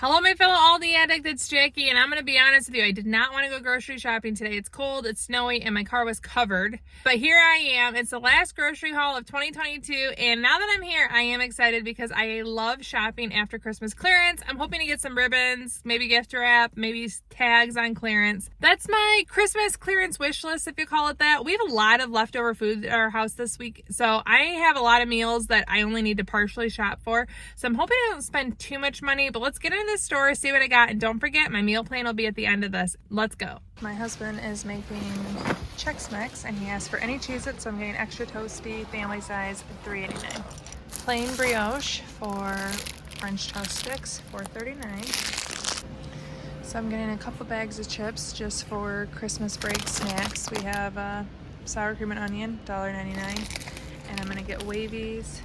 Hello, my fellow Aldi addict, it's Jackie, and I'm going to be honest with you, I did not want to go grocery shopping today. It's cold, it's snowy, and my car was covered. But here I am. It's the last grocery haul of 2022, and now that I'm here, I am excited because I love shopping after Christmas clearance. I'm hoping to get some ribbons, maybe gift wrap, maybe tags on clearance. That's my Christmas clearance wish list, if you call it that. We have a lot of leftover food at our house this week, so I have a lot of meals that I only need to partially shop for. So I'm hoping I don't spend too much money, but let's get into the store, see what I got, and don't forget, my meal plan will be at the end of this. Let's go. My husband is making Chex Mix, and he asked for any Cheez-Its, so I'm getting extra toasty, family size, $3.89. Plain brioche for French toast sticks, $4.39. So I'm getting a couple bags of chips just for Christmas break snacks. We have sour cream and onion, $1.99, and I'm gonna get Wavies,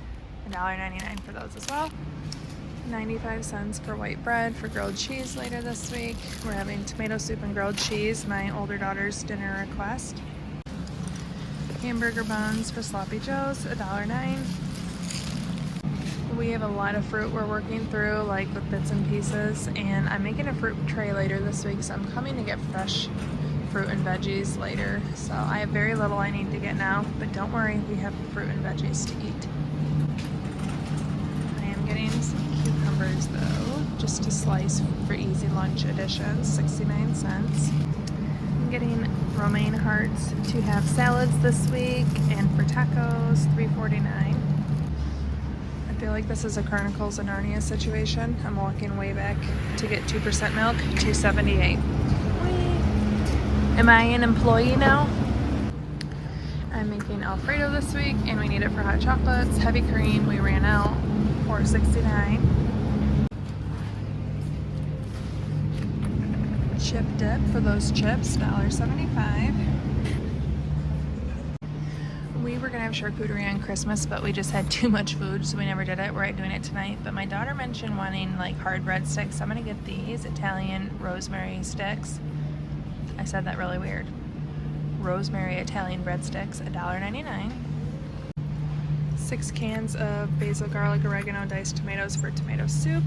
$1.99 for those as well. 95 cents for white bread for grilled cheese later this week. We're having tomato soup and grilled cheese, my older daughter's dinner request. Hamburger buns for Sloppy Joe's, $1.09. We have a lot of fruit we're working through, like with bits and pieces, and I'm making a fruit tray later this week, so I'm coming to get fresh fruit and veggies later. So I have very little I need to get now, but don't worry, we have fruit and veggies to eat. I am getting some cucumbers though, just to slice for easy lunch additions, 69 cents. I'm getting romaine hearts to have salads this week, and for tacos, $3.49. I feel like this is a Chronicles of Narnia situation. I'm walking way back to get 2% milk, $2.78. Am I an employee now? I'm making Alfredo this week, and we need it for hot chocolates. Heavy cream, we ran out, $4.69. Chip dip for those chips, $1.75. We were gonna have charcuterie on Christmas, but we just had too much food, so we never did it. We're doing it tonight. But my daughter mentioned wanting like hard breadsticks. I'm gonna get these Italian rosemary sticks. I said that really weird. Rosemary Italian breadsticks, $1.99. 6 cans of basil, garlic, oregano, diced tomatoes for tomato soup.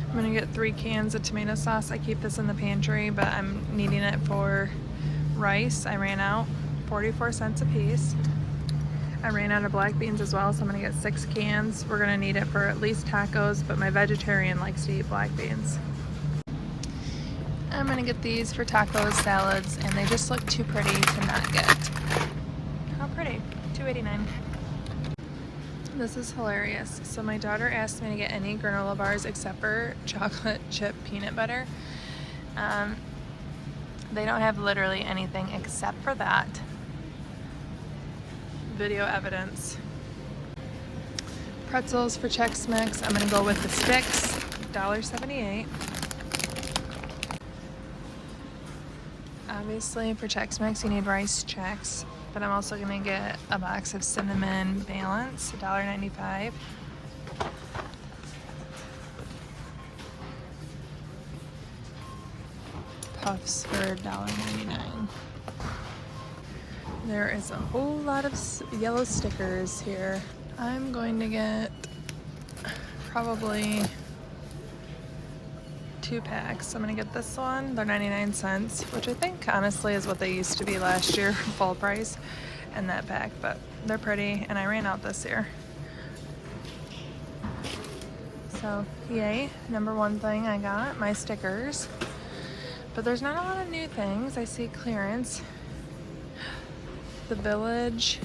I'm gonna get 3 cans of tomato sauce. I keep this in the pantry, but I'm needing it for rice. I ran out, 44 cents a piece. I ran out of black beans as well, so I'm gonna get 6 cans. We're gonna need it for at least tacos, but my vegetarian likes to eat black beans. I'm gonna get these for tacos, salads, and they just look too pretty to not get. How pretty, $2.89. This is hilarious. So my daughter asked me to get any granola bars except for chocolate chip peanut butter. They don't have literally anything except for that. Video evidence. Pretzels for Chex Mix. I'm gonna go with the sticks, $1.78. Obviously for Chex Mix you need rice Chex, but I'm also gonna get a box of cinnamon balance, $1.95. Puffs for $1.99. There is a whole lot of yellow stickers here. I'm going to get probably 2 packs. I'm gonna get this one, they're 99 cents, which I think honestly is what they used to be last year, full price, and that pack, but they're pretty, and I ran out this year. So, yay, number one thing I got, my stickers. But there's not a lot of new things. I see clearance. The Village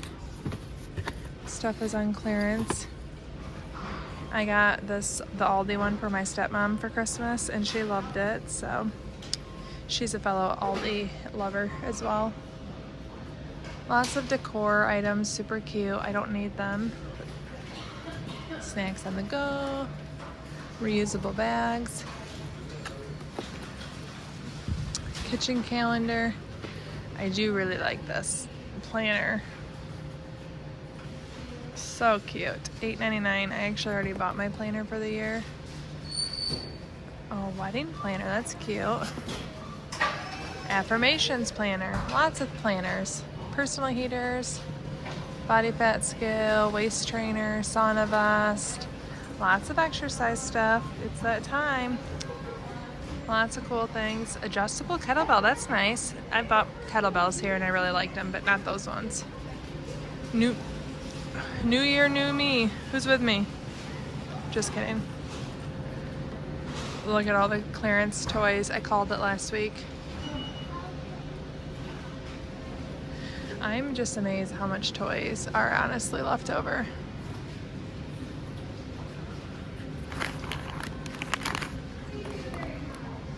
stuff is on clearance. I got the Aldi one for my stepmom for Christmas, and she loved it, so she's a fellow Aldi lover as well. Lots of decor items, super cute. I don't need them. Snacks on the go. Reusable bags. Kitchen calendar. I do really like this planner. So cute. $8.99. I actually already bought my planner for the year. Oh, wedding planner. That's cute. Affirmations planner. Lots of planners. Personal heaters. Body fat scale. Waist trainer. Sauna vest. Lots of exercise stuff. It's that time. Lots of cool things. Adjustable kettlebell, that's nice. I bought kettlebells here and I really liked them, but not those ones. New year, new me. Who's with me? Just kidding. Look at all the clearance toys. I called it last week. I'm just amazed how much toys are honestly left over.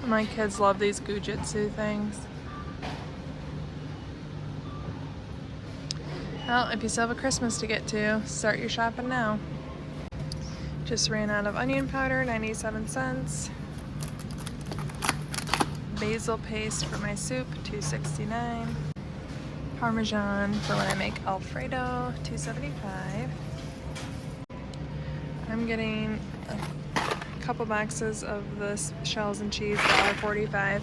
My kids love these Gujitsu things. Well, if you still have a Christmas to get to, start your shopping now. Just ran out of onion powder, 97 cents. Basil paste for my soup, $2.69. Parmesan for when I make Alfredo, $2.75. I'm getting a couple boxes of this shells and cheese, $1.45.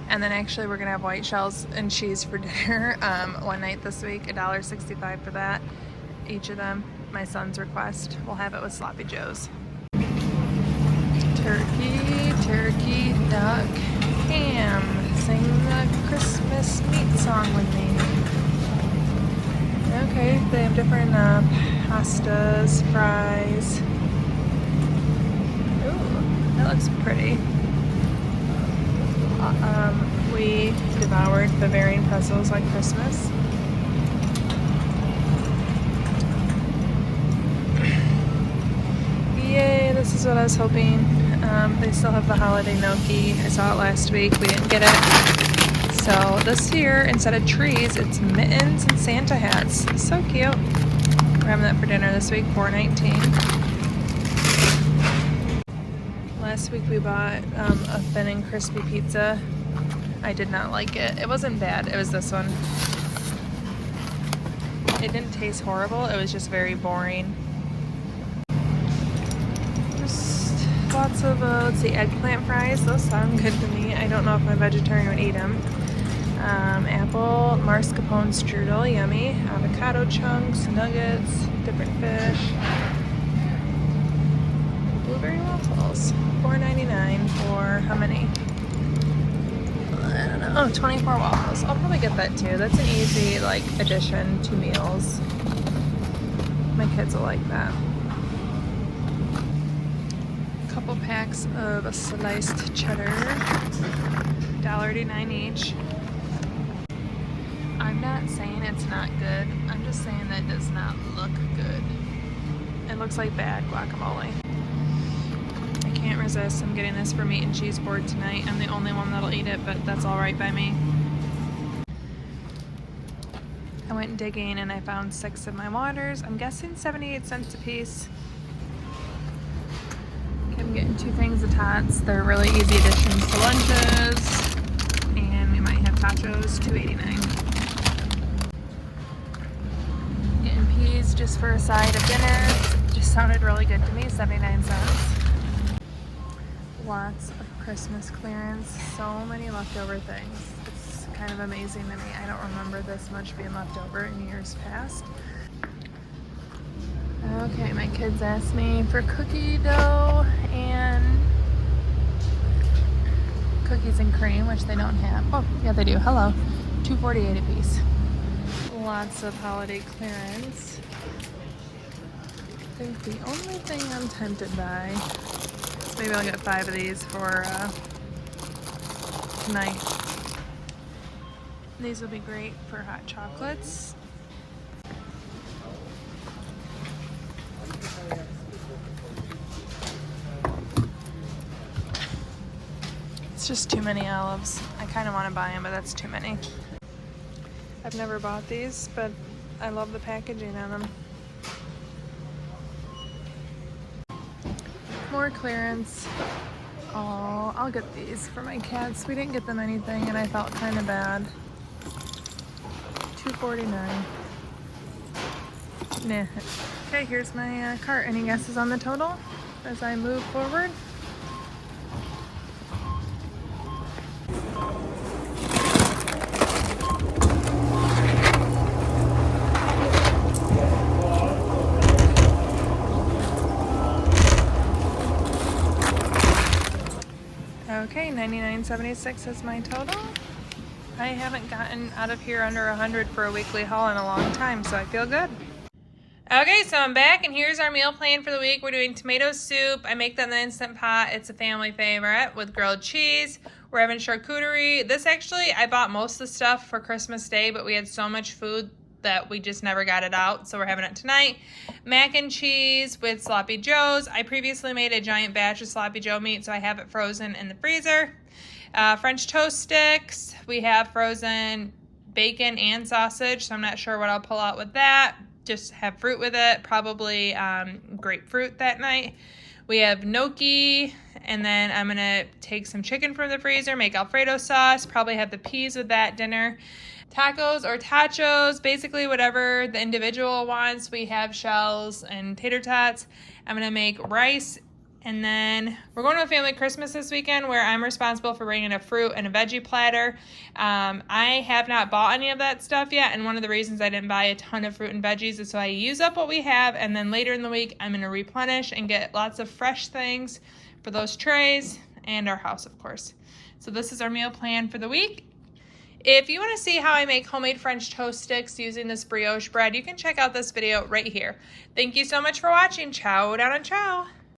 And then actually we're gonna have white shells and cheese for dinner one night this week, $1.65 for that. Each of them, my son's request. We'll have it with Sloppy Joe's. Turkey, duck, ham. Sing the Christmas meat song with me. Okay, they have different pastas, fries. Ooh, that looks pretty. We devoured Bavarian pretzels like Christmas. Yay, this is what I was hoping. They still have the holiday gnocchi. I saw it last week. We didn't get it. So this year, instead of trees, it's mittens and Santa hats. So cute. We're having that for dinner this week, $4.19. Last week we bought a thin and crispy pizza. I did not like it. It wasn't bad. It was this one. It didn't taste horrible. It was just very boring. Just lots of, let's see, eggplant fries. Those sound good to me. I don't know if my vegetarian would eat them. Apple mascarpone strudel, yummy. Avocado chunks, nuggets, different fish. Blueberry waffles, $4.99 for how many? I don't know. Oh, 24 waffles. I'll probably get that too. That's an easy like addition to meals. My kids will like that. A couple packs of sliced cheddar, $1.89 each. I'm not saying it's not good. I'm just saying that it does not look good. It looks like bad guacamole. I can't resist. I'm getting this for meat and cheese board tonight. I'm the only one that'll eat it, but that's all right by me. I went digging and I found 6 of my waters. I'm guessing 78 cents a piece. Okay, I'm getting 2 things of tots. They're really easy additions to lunches. And we might have tachos, $2.89. Getting peas just for a side of dinner. Just sounded really good to me, 79 cents. Lots of Christmas clearance, so many leftover things. It's kind of amazing to me. I don't remember this much being left over in years past. Okay, my kids asked me for cookie dough and cookies and cream, which they don't have. Oh, yeah, they do. Hello. $2.48 a piece. Lots of holiday clearance. I think the only thing I'm tempted by, maybe I'll get 5 of these for tonight. These will be great for hot chocolates. It's just too many olives. I kind of want to buy them, but that's too many. I've never bought these, but I love the packaging on them. More clearance. Oh, I'll get these for my cats. We didn't get them anything and I felt kind of bad. $2.49. Nah. Okay, here's my cart. Any guesses on the total as I move forward? Okay, $99.76 is my total. I haven't gotten out of here under 100 for a weekly haul in a long time, so I feel good. Okay, so I'm back, and here's our meal plan for the week. We're doing tomato soup. I make that in the Instant Pot. It's a family favorite with grilled cheese. We're having charcuterie. This actually, I bought most of the stuff for Christmas Day, but we had so much food that we just never got it out, so we're having it tonight. Mac and cheese with sloppy joes. I previously made a giant batch of sloppy joe meat, so I have it frozen in the freezer. French toast sticks. We have frozen bacon and sausage, so I'm not sure what I'll pull out with that. Just have fruit with it, probably grapefruit that night. We have gnocchi, and then I'm going to take some chicken from the freezer, make Alfredo sauce, probably have the peas with that dinner. Tacos or tachos, basically whatever the individual wants. We have shells and tater tots. I'm going to make rice. And then we're going to a family Christmas this weekend where I'm responsible for bringing a fruit and a veggie platter. I have not bought any of that stuff yet, and one of the reasons I didn't buy a ton of fruit and veggies is so I use up what we have, and then later in the week I'm going to replenish and get lots of fresh things for those trays and our house, of course. So this is our meal plan for the week. If you want to see how I make homemade French toast sticks using this brioche bread, you can check out this video right here. Thank you so much for watching. Ciao down and ciao.